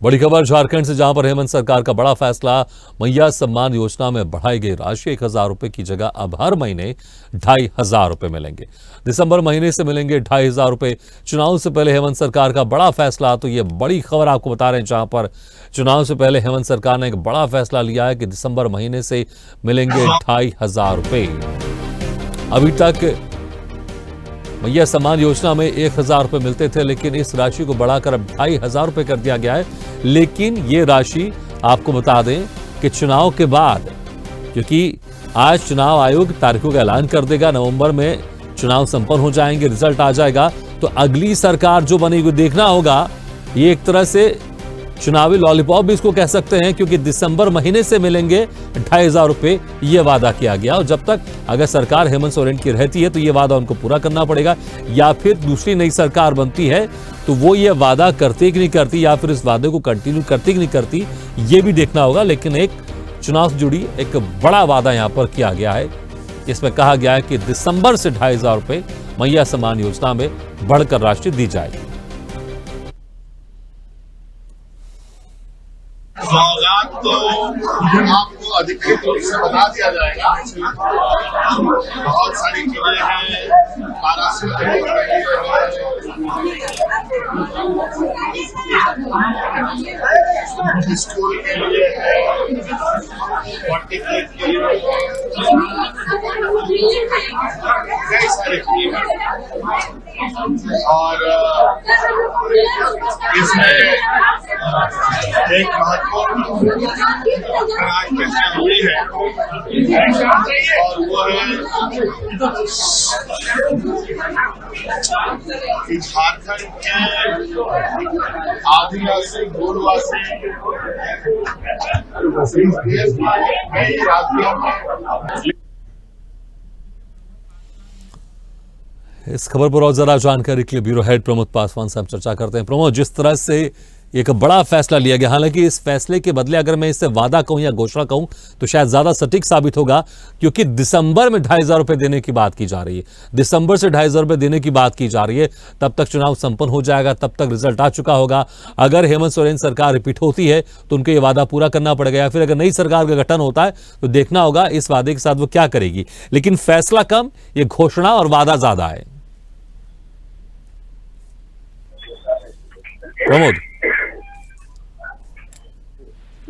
बड़ी खबर झारखंड से, जहां पर हेमंत सरकार का बड़ा फैसला। मैया सम्मान योजना में बढ़ाई गई राशि 1,000 रुपए की जगह अब हर महीने 2,500 रुपए मिलेंगे। दिसंबर महीने से मिलेंगे 2,500 रुपए। चुनाव से पहले हेमंत सरकार का बड़ा फैसला। तो ये बड़ी खबर आपको बता रहे हैं, जहां पर चुनाव से पहले हेमंत सरकार ने एक बड़ा फैसला लिया है कि दिसंबर महीने से मिलेंगे 2,500 रुपए। अभी तक मैया सम्मान योजना में 1,000 रुपए मिलते थे, लेकिन इस राशि को बढ़ाकर अब 2,500 रुपए कर दिया गया है। लेकिन ये राशि आपको बता दें कि चुनाव के बाद, क्योंकि आज चुनाव आयोग तारीखों का ऐलान कर देगा, नवंबर में चुनाव संपन्न हो जाएंगे, रिजल्ट आ जाएगा, तो अगली सरकार जो बनेगी देखना होगा। ये एक तरह से चुनावी लॉलीपॉप भी इसको कह सकते हैं, क्योंकि दिसंबर महीने से मिलेंगे 2,500 रुपए, ये वादा किया गया। और जब तक अगर सरकार हेमंत सोरेन की रहती है तो ये वादा उनको पूरा करना पड़ेगा, या फिर दूसरी नई सरकार बनती है तो वो ये वादा करती कि नहीं करती, या फिर इस वादे को कंटिन्यू करती कि नहीं करती, ये भी देखना होगा। लेकिन एक चुनाव से जुड़ी एक बड़ा वादा यहां पर किया गया है। इसमें कहा गया है कि दिसंबर से 2,500 रुपए मैया सम्मान योजना में बढ़कर राशि दी जाएगी। सौगात तो आपको अधिकृत रूप से बता दिया जाएगा। बहुत सारी चीजें हैं, स्कूल के लिए है, पॉलिटेक्निक के लिए कई सारे स्कीम और इसमें एक महत्वपूर्ण आज चर्चा हुई है और वो है कि झारखंड के आदिवासी मूलवासी देश के कई राज्यों में। इस खबर पर और ज्यादा जानकारी के लिए ब्यूरो हेड प्रमोद पासवान से हम चर्चा करते हैं। प्रमोद, जिस तरह से एक बड़ा फैसला लिया गया, हालांकि इस फैसले के बदले अगर मैं इसे वादा कहूं या घोषणा कहूं तो शायद ज्यादा सटीक साबित होगा, क्योंकि दिसंबर में 2,500 रुपए देने की बात की जा रही है। दिसंबर से 2,500 रुपए देने की बात की जा रही है। तब तक चुनाव संपन्न हो जाएगा, तब तक रिजल्ट आ चुका होगा। अगर हेमंत सोरेन सरकार रिपीट होती है तो उनको ये वादा पूरा करना पड़ेगा, या फिर अगर नई सरकार का गठन होता है तो देखना होगा इस वादे के साथ वो क्या करेगी। लेकिन फैसला कम, ये घोषणा और वादा ज्यादा है। प्रमोद,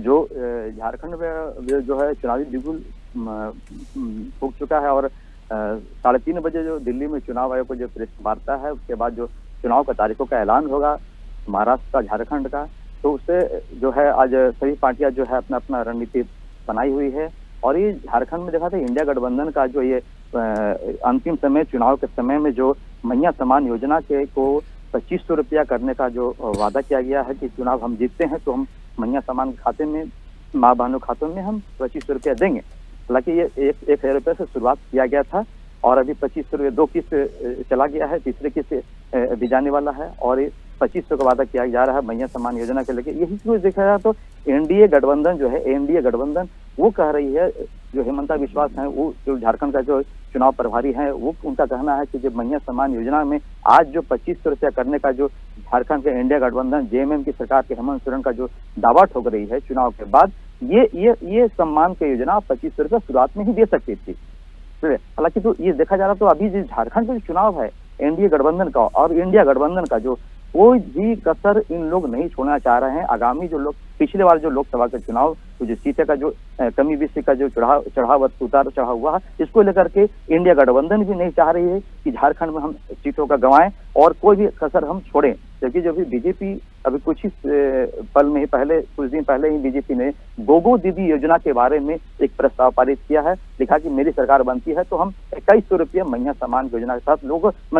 जो झारखंड में जो है चुनावी बिगुल फूक चुका है, और 3:30 बजे जो दिल्ली में चुनाव आयोग को जो प्रेस वार्ता है, उसके बाद जो चुनाव का तारीखों का ऐलान होगा महाराष्ट्र का, झारखंड का, तो उससे जो है आज सभी पार्टियां जो है अपना अपना रणनीति बनाई हुई है। और ये झारखंड में देखा था इंडिया गठबंधन का जो ये अंतिम समय चुनाव के समय में जो मैया सम्मान योजना के को 2,500 रुपया करने का जो वादा किया गया है कि चुनाव हम जीतते हैं तो हम मैया सम्मान के खाते में, माँ बहनों खातों में हम 2,500 रुपया देंगे। हालांकि ये 1,000 रुपये से शुरुआत किया गया था और अभी 2,500 रुपये 2 किस्त चला गया है, तीसरे किस्त भी जाने वाला है और 2,500 का वादा किया जा रहा है मैया सम्मान योजना के लेके। यही कुछ देखा जाए तो एनडीए गठबंधन जो है, एनडीए गठबंधन वो कह रही है, जो हेमंता विश्वास है, वो जो झारखंड का जो चुनाव प्रभारी है, वो उनका कहना है कि जो मैया सम्मान योजना में आज जो 2,500 रुपया करने का जो झारखंड के इंडिया गठबंधन जेएमएम की सरकार के हेमंत सोरेन का जो दावा ठोक रही है चुनाव के बाद, ये सम्मान की योजना 2,500 रुपया शुरुआत में ही दे सकती थी। हालांकि तो ये देखा जा रहा, तो अभी जो झारखंड का जो चुनाव है एनडीए गठबंधन का और इंडिया गठबंधन का, जो कोई भी कसर इन लोग नहीं छोड़ना चाह रहे हैं। आगामी जो लोग पिछले बार जो लोकसभा का चुनाव, तो जो सीटें का जो कमी बेसी का जो उतार चढ़ाव हुआ, इसको लेकर के इंडिया गठबंधन भी नहीं चाह रही है कि झारखंड में हम सीटों का गंवाएं और कोई भी कसर हम छोड़ें। जबकि जो भी बीजेपी अभी कुछ ही पल में ही पहले, कुछ दिन पहले ही बीजेपी ने गोगो दीदी योजना के बारे में एक प्रस्ताव पारित किया है। लिखा कि मेरी सरकार बनती है तो हम 2,100 रुपया मैया सम्मान योजना के तहत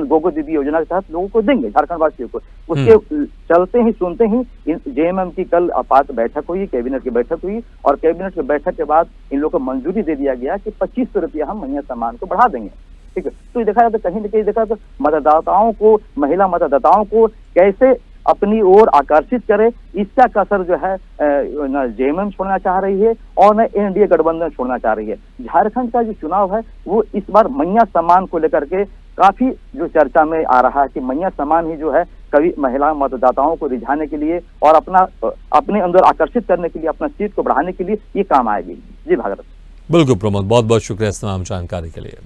गोगो दीदी योजना के तहत लोगों को देंगे, झारखंड वासियों को। उसके चलते ही सुनते ही जेएमएम की कल आपात बैठक हुई, कैबिनेट की बैठक हुई और कैबिनेट की बैठक के बाद इन लोगों को मंजूरी दे दिया गया कि 2,500 रुपया हम मैया सम्मान को बढ़ा देंगे। ठीक है, तो देखा जाए तो कहीं न कहीं देखा तो मतदाताओं को, महिला मतदाताओं को कैसे अपनी ओर आकर्षित करे, इसका कसर जो है न जेएमएम छोड़ना चाह रही है और न एनडीए गठबंधन छोड़ना चाह रही है। झारखंड का जो चुनाव है वो इस बार मैया सम्मान को लेकर के काफी जो चर्चा में आ रहा है कि मैया सम्मान ही जो है कभी महिला मतदाताओं को रिझाने के लिए और अपने अंदर आकर्षित करने के लिए, अपना सीट को बढ़ाने के लिए ये काम आएगी। जी भागरथ। बिल्कुल प्रमोद, बहुत बहुत शुक्रिया इस तमाम जानकारी के लिए।